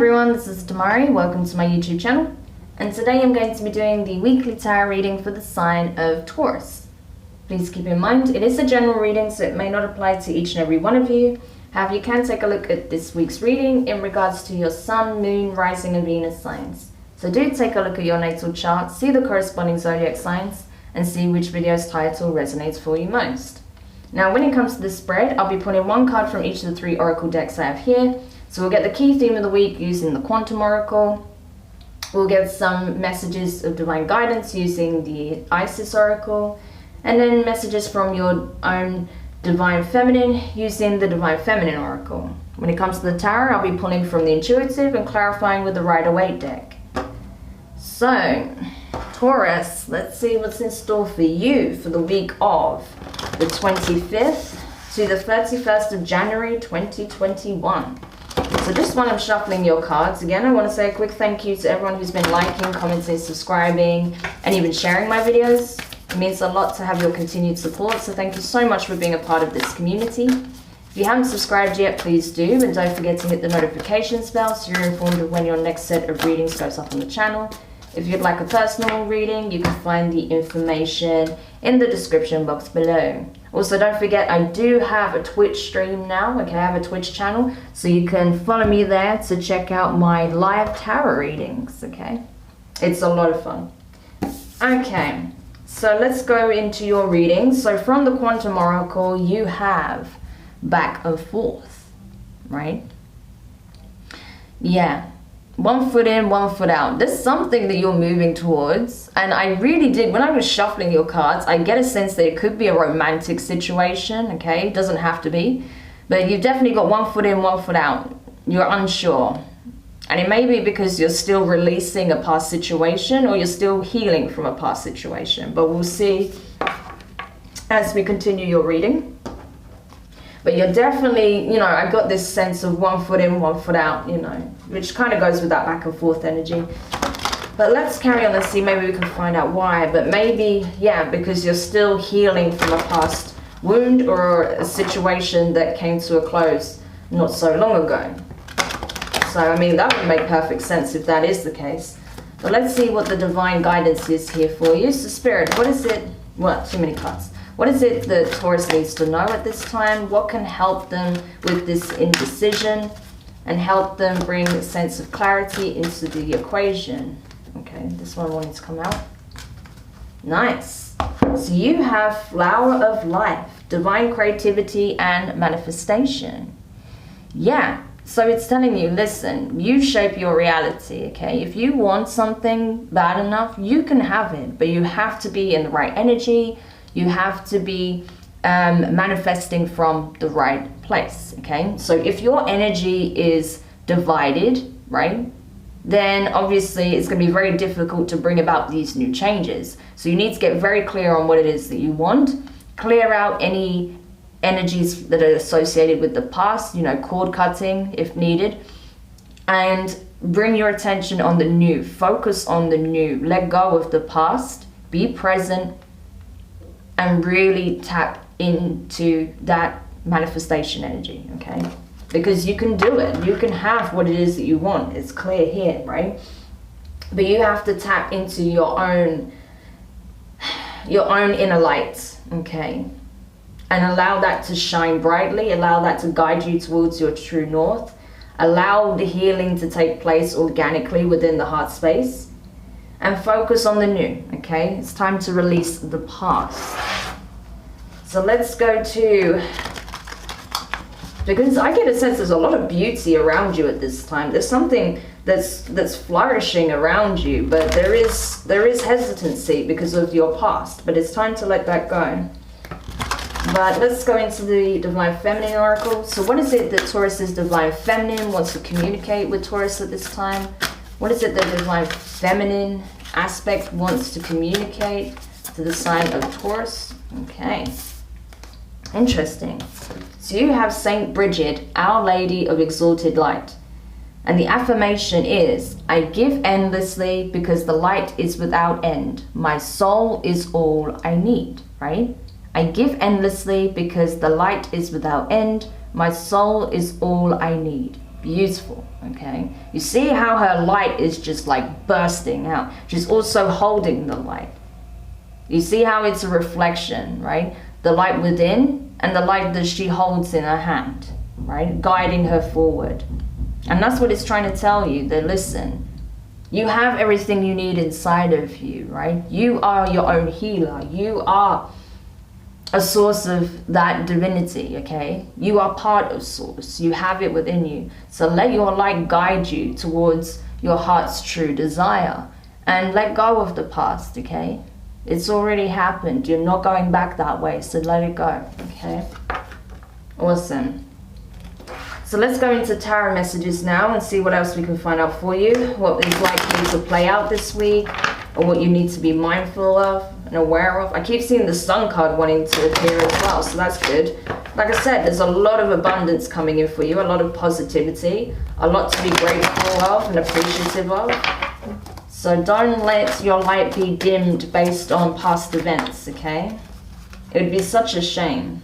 everyone, this is Demari. Welcome to my YouTube channel, and today I'm going to be doing the weekly tarot reading for the sign of Taurus. Please keep in mind it is a general reading, so it may not apply to each and every one of you. However, you can take a look at this week's reading in regards to your Sun, Moon, Rising and Venus signs. So do take a look at your natal chart, see the corresponding zodiac signs, and see which video's title resonates for you most. Now when it comes to the spread, I'll be putting one card from each of the 3 oracle decks I have here. So we'll get the key theme of the week using the Quantum Oracle. We'll get some messages of divine guidance using the Isis Oracle. And then messages from your own Divine Feminine using the Divine Feminine Oracle. When it comes to the tarot, I'll be pulling from the Intuitive and clarifying with the Waite deck. So, Taurus, let's see what's in store for you for the week of the 25th to the 31st of January 2021. So just while I'm shuffling your cards, again, I want to say a quick thank you to everyone who's been liking, commenting, subscribing, and even sharing my videos. It means a lot to have your continued support, so thank you so much for being a part of this community. If you haven't subscribed yet, please do, and don't forget to hit the notifications bell so you're informed of when your next set of readings goes up on the channel. If you'd like a personal reading, you can find the information in the description box below. Also, don't forget, I do have a Twitch stream now. Okay, I have a Twitch channel, so you can follow me there to check out my live tarot readings, okay? It's a lot of fun. Okay, so let's go into your readings. So from the Quantum Oracle, you have back and forth, right? Yeah. 1 foot in, 1 foot out. There's something that you're moving towards. And I really did, when I was shuffling your cards, I get a sense that it could be a romantic situation, okay? It doesn't have to be. But you've definitely got 1 foot in, 1 foot out. You're unsure. And it may be because you're still releasing a past situation or you're still healing from a past situation. But we'll see as we continue your reading. But you're definitely, I got this sense of 1 foot in, 1 foot out, which kind of goes with that back and forth energy. But let's carry on and see, maybe we can find out why. But maybe, yeah, because you're still healing from a past wound or a situation that came to a close not so long ago. So, I mean, that would make perfect sense if that is the case. But let's see what the divine guidance is here for you. So, Spirit, what is it? Well, too many cards. What is it that Taurus needs to know at this time? What can help them with this indecision and help them bring a sense of clarity into the equation? Okay, this one wanted to come out. Nice. So you have Flower of Life, divine creativity and manifestation. Yeah, so it's telling you, listen, you shape your reality, okay? If you want something bad enough, you can have it, but you have to be in the right energy. You have to be manifesting from the right place, okay? So if your energy is divided, right, then obviously it's going to be very difficult to bring about these new changes. So you need to get very clear on what it is that you want. Clear out any energies that are associated with the past, cord cutting if needed. And bring your attention on the new. Focus on the new. Let go of the past. Be present. And really tap into that manifestation energy, okay? Because you can do it. You can have what it is that you want. It's clear here, right? But you have to tap into your own inner light, okay? And allow that to shine brightly. Allow that to guide you towards your true north. Allow the healing to take place organically within the heart space. And focus on the new, okay? It's time to release the past. So let's go to, because I get a sense there's a lot of beauty around you at this time. There's something that's flourishing around you, but there is hesitancy because of your past, but it's time to let that go. But let's go into the Divine Feminine Oracle. So what is it that Taurus's Divine Feminine wants to communicate with Taurus at this time? What is it that Divine Feminine aspect wants to communicate to the sign of Taurus? Okay. Interesting. So you have Saint Bridget, Our Lady of Exalted Light. And the affirmation is, I give endlessly because the light is without end. My soul is all I need, right? I give endlessly because the light is without end. My soul is all I need. beautiful, okay? You see how her light is just like bursting out. She's also holding the light. You see how it's a reflection, right? The light within and the light that she holds in her hand, right? Guiding her forward. And that's what it's trying to tell you, that listen, you have everything you need inside of you, right? You are your own healer. You are a source of that divinity, okay? You are part of source. You have it within you. So let your light guide you towards your heart's true desire, and let go of the past, okay? It's already happened. You're not going back that way, so let it go, okay? Awesome. So let's go into tarot messages now and see what else we can find out for you. What is likely to play out this week, or what you need to be mindful of and aware of. I keep seeing the Sun card wanting to appear as well, so that's good. Like I said, there's a lot of abundance coming in for you, a lot of positivity, a lot to be grateful of and appreciative of. So don't let your light be dimmed based on past events, okay? It would be such a shame.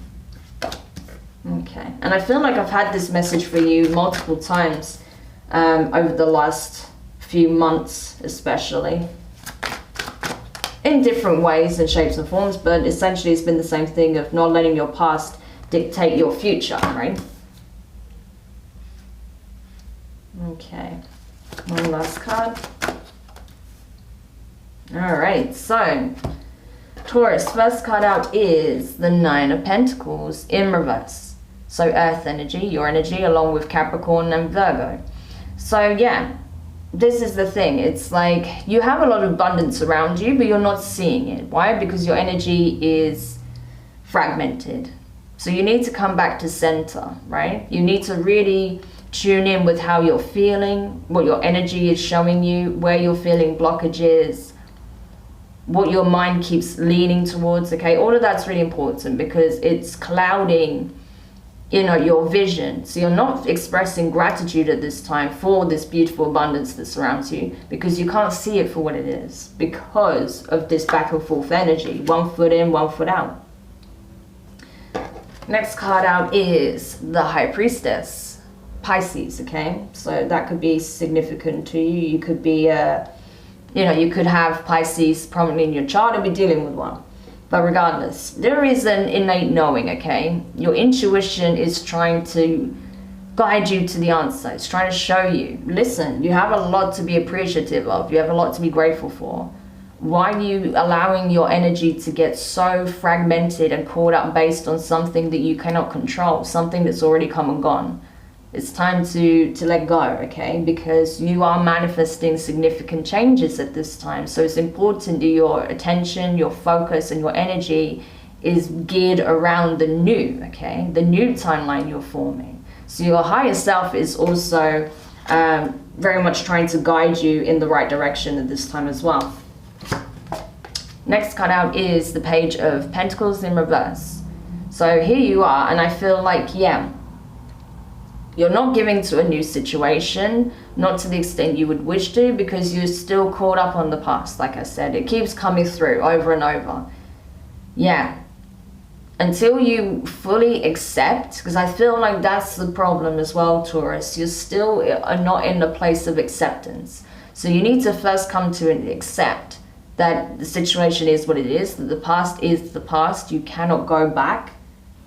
Okay, and I feel like I've had this message for you multiple times over the last few months especially, in different ways and shapes and forms, but essentially it's been the same thing of not letting your past dictate your future, right? Okay, one last card. All right, so Taurus, first card out is the Nine of Pentacles in reverse. So earth energy, your energy, along with Capricorn and Virgo. So yeah, this is the thing. It's like you have a lot of abundance around you, but you're not seeing it. Why? Because your energy is fragmented. So you need to come back to center, right? You need to really tune in with how you're feeling, what your energy is showing you, where you're feeling blockages, what your mind keeps leaning towards, okay? All of that's really important because it's clouding, you know, your vision. So you're not expressing gratitude at this time for this beautiful abundance that surrounds you, because you can't see it for what it is because of this back and forth energy, 1 foot in, 1 foot out. Next card out is the High Priestess, Pisces, okay? So that could be significant to you. You could be, you know, you could have Pisces prominently in your chart and be dealing with one. But regardless, there is an innate knowing, okay? Your intuition is trying to guide you to the answer. It's trying to show you, listen, you have a lot to be appreciative of. You have a lot to be grateful for. Why are you allowing your energy to get so fragmented and caught up based on something that you cannot control, something that's already come and gone? It's time to let go, okay? Because you are manifesting significant changes at this time. So it's important that your attention, your focus, and your energy is geared around the new, okay? The new timeline you're forming. So your higher self is also very much trying to guide you in the right direction at this time as well. Next card out is the Page of Pentacles in reverse. So here you are, and I feel like, yeah, you're not giving to a new situation, not to the extent you would wish to, because you're still caught up on the past. Like I said, it keeps coming through over and over. Yeah, until you fully accept, because I feel like that's the problem as well, Taurus. You still are not in a place of acceptance. So you need to first come to accept that the situation is what it is, that the past is the past. You cannot go back,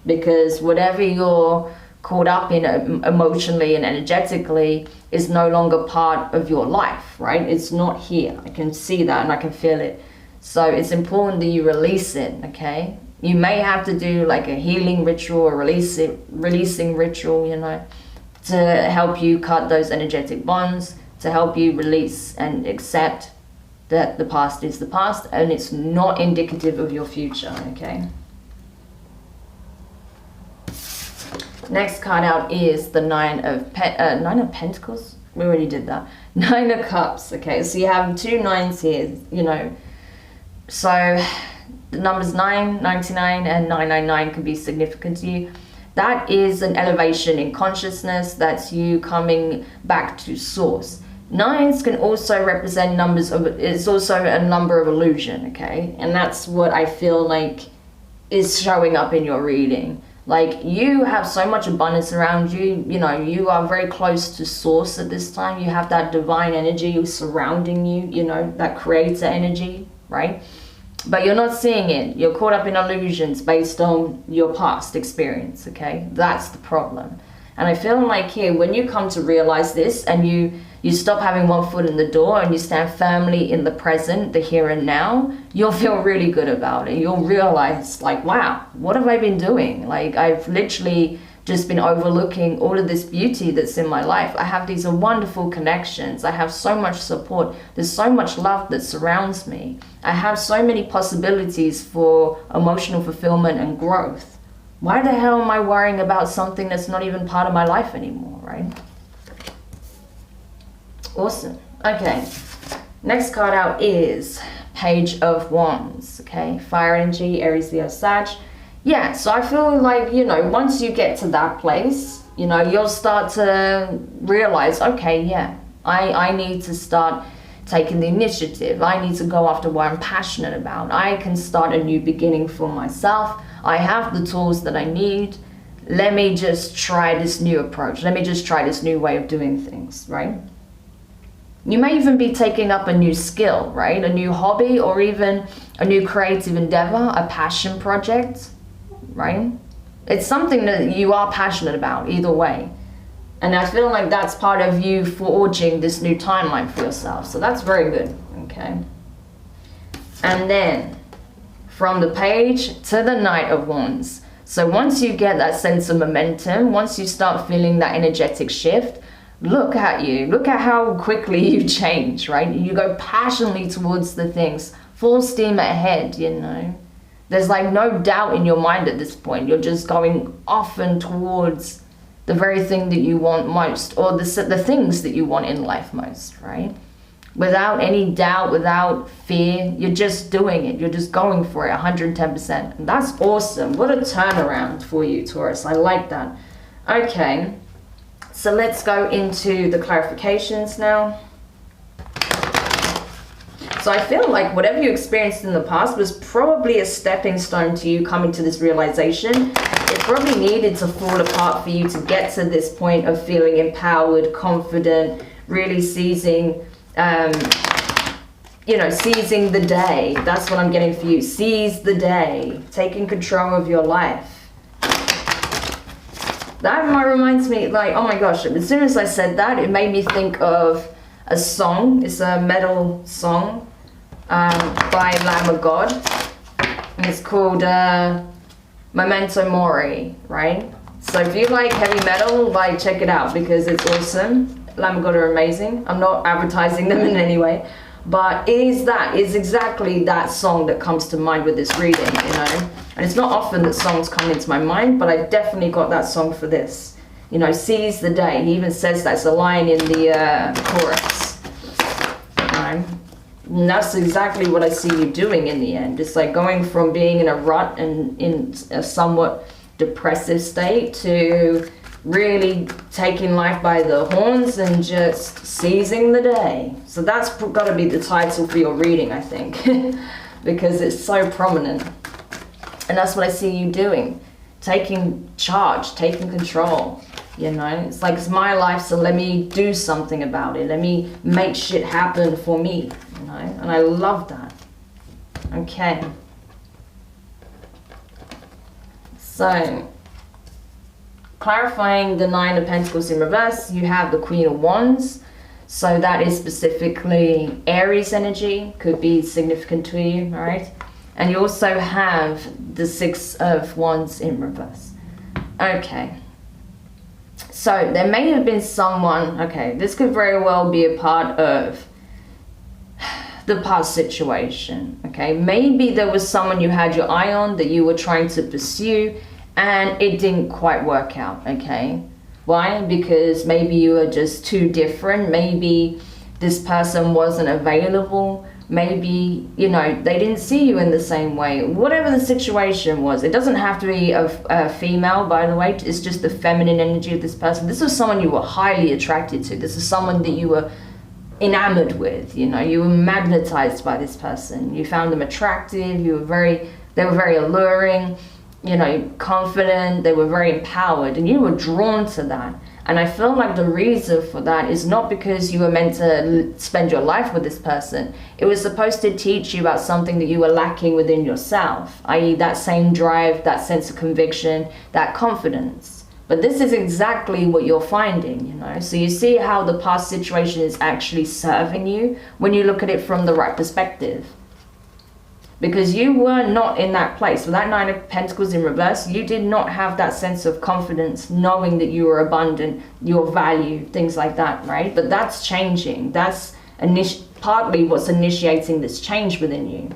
because whatever you're caught up in emotionally and energetically is no longer part of your life, right? It's not here. I can see that and I can feel it. So it's important that you release it, okay? You may have to do like a healing ritual or releasing ritual, you know, to help you cut those energetic bonds, to help you release and accept that the past is the past and it's not indicative of your future, okay? Next card out is the Nine of Pentacles. We already did that. 9 of Cups. Okay, so you have 2 nines here, you know. So the numbers 9, 99, and 999 can be significant to you. That is an elevation in consciousness. That's you coming back to source. 9s can also represent numbers of, it's also a number of illusion, okay? And that's what I feel like is showing up in your reading. Like, you have so much abundance around you. You know, you are very close to source at this time. You have that divine energy surrounding you, you know, that creator energy, right? But you're not seeing it. You're caught up in illusions based on your past experience, okay? That's the problem. And I feel like here, when you come to realize this and you stop having one foot in the door and you stand firmly in the present, the here and now, you'll feel really good about it. You'll realize, like, wow, what have I been doing? Like, I've literally just been overlooking all of this beauty that's in my life. I have these wonderful connections. I have so much support. There's so much love that surrounds me. I have so many possibilities for emotional fulfillment and growth. Why the hell am I worrying about something that's not even part of my life anymore, right? Awesome. Okay. Next card out is Page of Wands. Okay. Fire energy, Aries, Leo, Sag. Yeah, so I feel like, you know, once you get to that place, you know, you'll start to realize, okay, yeah, I need to start taking the initiative. I need to go after what I'm passionate about. I can start a new beginning for myself. I have the tools that I need. Let me just try this new approach. Let me just try this new way of doing things, right? You may even be taking up a new skill, right? A new hobby, or even a new creative endeavor, a passion project, right? It's something that you are passionate about either way. And I feel like that's part of you forging this new timeline for yourself. So that's very good, okay? And then from the Page to the Knight of Wands. So once you get that sense of momentum, once you start feeling that energetic shift, look at you. Look at how quickly you change, right? You go passionately towards the things, full steam ahead, you know? There's like no doubt in your mind at this point. You're just going often towards the very thing that you want most, or the things that you want in life most, right? Without any doubt, without fear, you're just doing it. You're just going for it 110%. And that's awesome. What a turnaround for you, Taurus. I like that. Okay, so let's go into the clarifications now. So I feel like whatever you experienced in the past was probably a stepping stone to you coming to this realization. It probably needed to fall apart for you to get to this point of feeling empowered, confident, really seizing, you know, seizing the day. That's what I'm getting for you. Seize the day, taking control of your life. That reminds me, like, oh my gosh, as soon as I said that, it made me think of a song. It's a metal song by Lamb of God. And it's called Memento Mori, right? So if you like heavy metal, like, check it out because it's awesome. Lamb of God are amazing. I'm not advertising them in any way, but it's exactly that song that comes to mind with this reading, you know? And it's not often that songs come into my mind, but I definitely got that song for this. You know, seize the day. He even says that's a line in the chorus. Right? And that's exactly what I see you doing in the end. It's like going from being in a rut and in a somewhat depressive state to really taking life by the horns and just seizing the day. So that's got to be the title for your reading, I think, because it's so prominent. And that's what I see you doing. Taking charge, taking control. You know, it's like, it's my life, so let me do something about it. Let me make shit happen for me, you know? And I love that. Okay. So, clarifying the Nine of Pentacles in reverse, you have the Queen of Wands. So that is specifically Aries energy, could be significant to you, all right? And you also have the Six of Wands in reverse. Okay. So there may have been someone, okay, this could very well be a part of the past situation, okay? Maybe there was someone you had your eye on that you were trying to pursue and it didn't quite work out, okay? Why? Because maybe you were just too different. Maybe this person wasn't available. Maybe, you know, they didn't see you in the same way. Whatever the situation was, it doesn't have to be a female, by the way. It's just the feminine energy of this person. This was someone you were highly attracted to. This is someone that you were enamored with, you know. You were magnetized by this person. You found them attractive. They were very alluring. you know, confident, they were very empowered, and you were drawn to that. And I feel like the reason for that is not because you were meant to spend your life with this person. It was supposed to teach you about something that you were lacking within yourself, i.e. that same drive, that sense of conviction, that confidence. But this is exactly what you're finding, you know. So you see how the past situation is actually serving you when you look at it from the right perspective. Because you were not in that place. With that Nine of Pentacles in reverse, you did not have that sense of confidence, knowing that you were abundant, your value, things like that, right? But that's changing. That's partly what's initiating this change within you.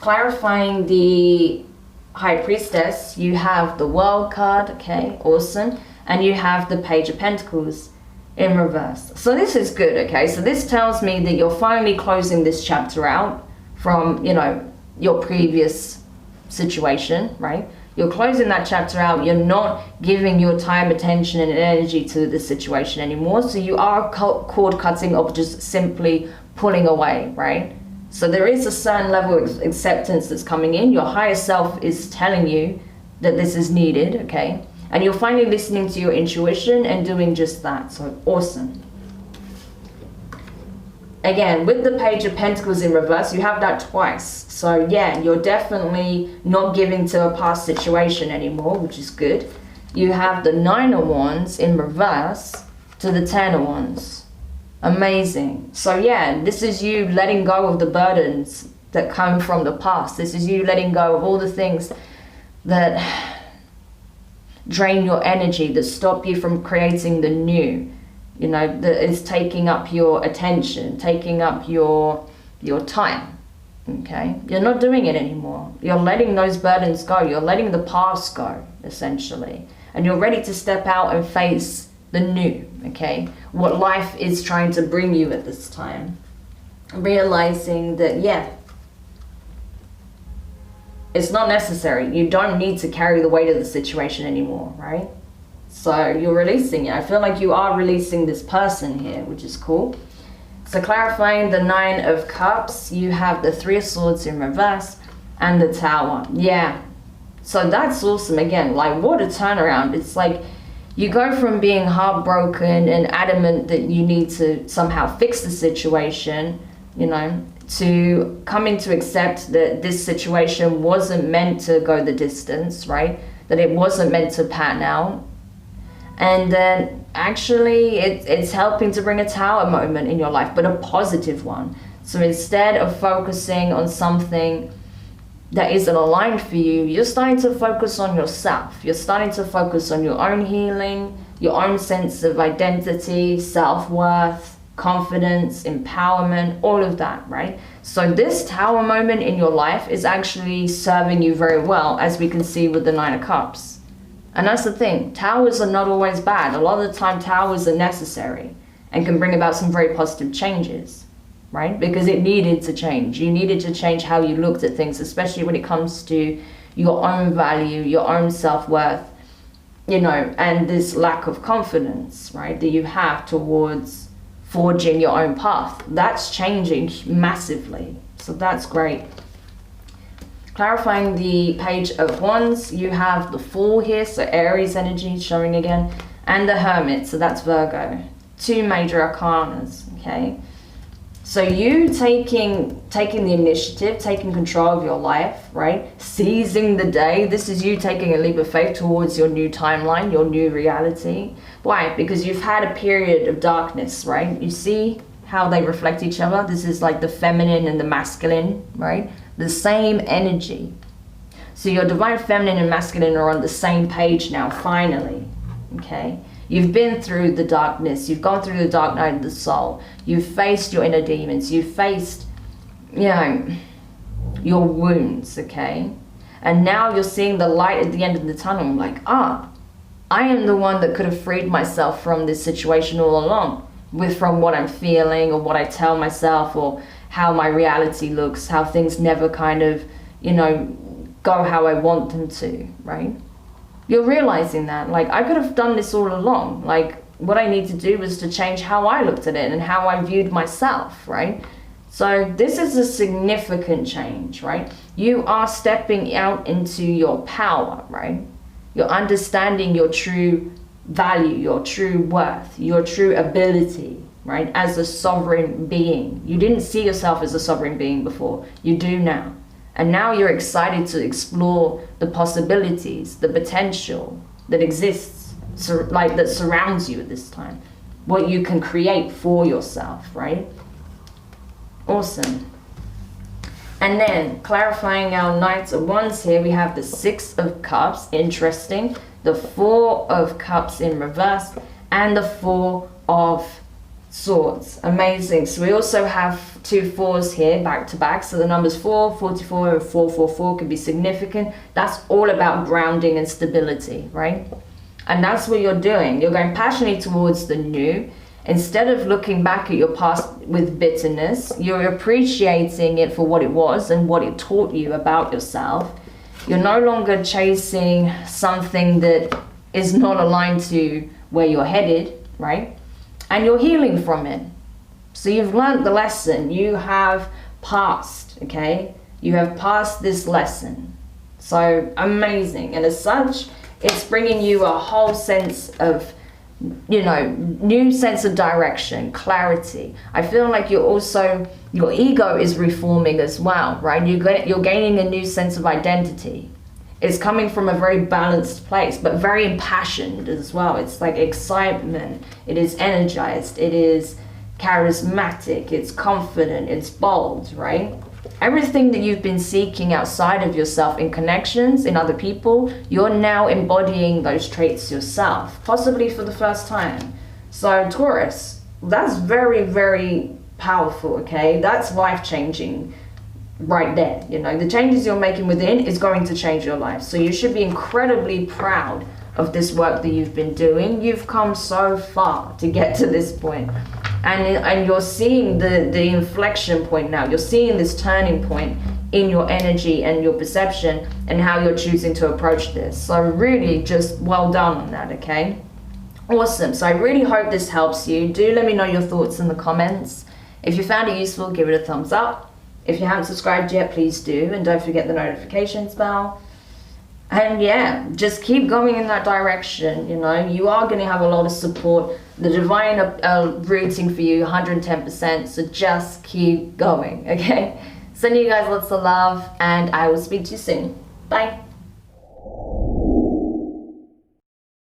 Clarifying the High Priestess, you have the World card, okay, awesome. And you have the Page of Pentacles in reverse. So this is good, okay? So this tells me that you're finally closing this chapter out from, you know, your previous situation, right? You're closing that chapter out. You're not giving your time, attention, and energy to the situation anymore. So you are cord cutting or just simply pulling away, right? So there is a certain level of acceptance that's coming in. Your higher self is telling you that this is needed, okay? And you're finally listening to your intuition and doing just that. So awesome. Again, with the Page of Pentacles in reverse, you have that twice. So yeah, you're definitely not giving to a past situation anymore, which is good. You have the Nine of Wands in reverse to the Ten of Wands. Amazing. So yeah, this is you letting go of the burdens that come from the past. This is you letting go of all the things that drain your energy, that stop you from creating the new, you know, that is taking up your attention, taking up your time, okay? You're not doing it anymore. You're letting those burdens go. You're letting the past go, essentially. And you're ready to step out and face the new, okay? What life is trying to bring you at this time. Realizing that, yeah, it's not necessary. You don't need to carry the weight of the situation anymore, right? So you're releasing it. I feel like you are releasing this person here, which is cool. So clarifying the Nine of Cups, you have the Three of Swords in reverse and the Tower. Yeah. So that's awesome. Again, like, what a turnaround. It's like you go from being heartbroken and adamant that you need to somehow fix the situation, you know, to coming to accept that this situation wasn't meant to go the distance, right? That it wasn't meant to pan out. And then actually it's helping to bring a tower moment in your life, but a positive one. So instead of focusing on something that isn't aligned for you, you're starting to focus on yourself. You're starting to focus on your own healing, your own sense of identity, self-worth, confidence, empowerment, all of that, right? So this tower moment in your life is actually serving you very well, as we can see with the Nine of Cups. And that's the thing, towers are not always bad. A lot of the time towers are necessary and can bring about some very positive changes, right? Because it needed to change. You needed to change how you looked at things, especially when it comes to your own value, your own self-worth, you know, and this lack of confidence, right, that you have towards forging your own path. That's changing massively. So that's great. Clarifying the Page of Wands, you have the Fool here, so Aries energy showing again, and the Hermit, so that's Virgo. Two major arcanas, okay? So you taking the initiative, taking control of your life, right? Seizing the day. This is you taking a leap of faith towards your new timeline, your new reality. Why? Because you've had a period of darkness, right? You see how they reflect each other? This is like the feminine and the masculine, right? The same energy. So your divine feminine and masculine are on the same page now, finally, okay? You've been through the darkness. You've gone through the dark night of the soul. You've faced your inner demons. You've faced, you know, your wounds, okay? And now you're seeing the light at the end of the tunnel. Like, I am the one that could have freed myself from this situation all along, from what I'm feeling or what I tell myself or how my reality looks, how things never kind of, you know, go how I want them to, right? You're realizing that, like, I could have done this all along. Like, what I need to do was to change how I looked at it and how I viewed myself, right? So this is a significant change, right? You are stepping out into your power, right? You're understanding your true value, your true worth, your true ability, right? As a sovereign being. You didn't see yourself as a sovereign being before. You do now. And now you're excited to explore the possibilities, the potential that exists, like that surrounds you at this time. What you can create for yourself, right? Awesome. And then clarifying our Knight of Wands here, we have the Six of Cups, interesting, the Four of Cups in reverse, and the Four of Swords. Amazing. So we also have two fours here back to back. So the numbers 4, 44, and 444 can be significant. That's all about grounding and stability, right? And that's what you're doing. You're going passionately towards the new. Instead of looking back at your past with bitterness, you're appreciating it for what it was and what it taught you about yourself. You're no longer chasing something that is not aligned to where you're headed, right? And you're healing from it. So you've learned the lesson. You have passed, okay? You have passed this lesson. So amazing. And as such, it's bringing you a whole sense of, you know, new sense of direction, clarity. I feel like you're also, your ego is reforming as well, right? You're gaining a new sense of identity. It's coming from a very balanced place, but very impassioned as well. It's like excitement. It is energized. It is charismatic. It's confident. It's bold, right? Everything that you've been seeking outside of yourself in connections, in other people, you're now embodying those traits yourself, possibly for the first time. So Taurus, that's very, very powerful, okay? That's life-changing right there. You know, the changes you're making within is going to change your life. So you should be incredibly proud of this work that you've been doing. You've come so far to get to this point. And you're seeing the inflection point now. You're seeing this turning point in your energy and your perception and how you're choosing to approach this. So really just well done on that, okay? Awesome. So I really hope this helps you. Do let me know your thoughts in the comments. If you found it useful, give it a thumbs up. If you haven't subscribed yet, please do. And don't forget the notifications bell. And yeah, just keep going in that direction. You know, you are going to have a lot of support. The divine rooting for you 110%. So just keep going, okay? Sending you guys lots of love, and I will speak to you soon. Bye.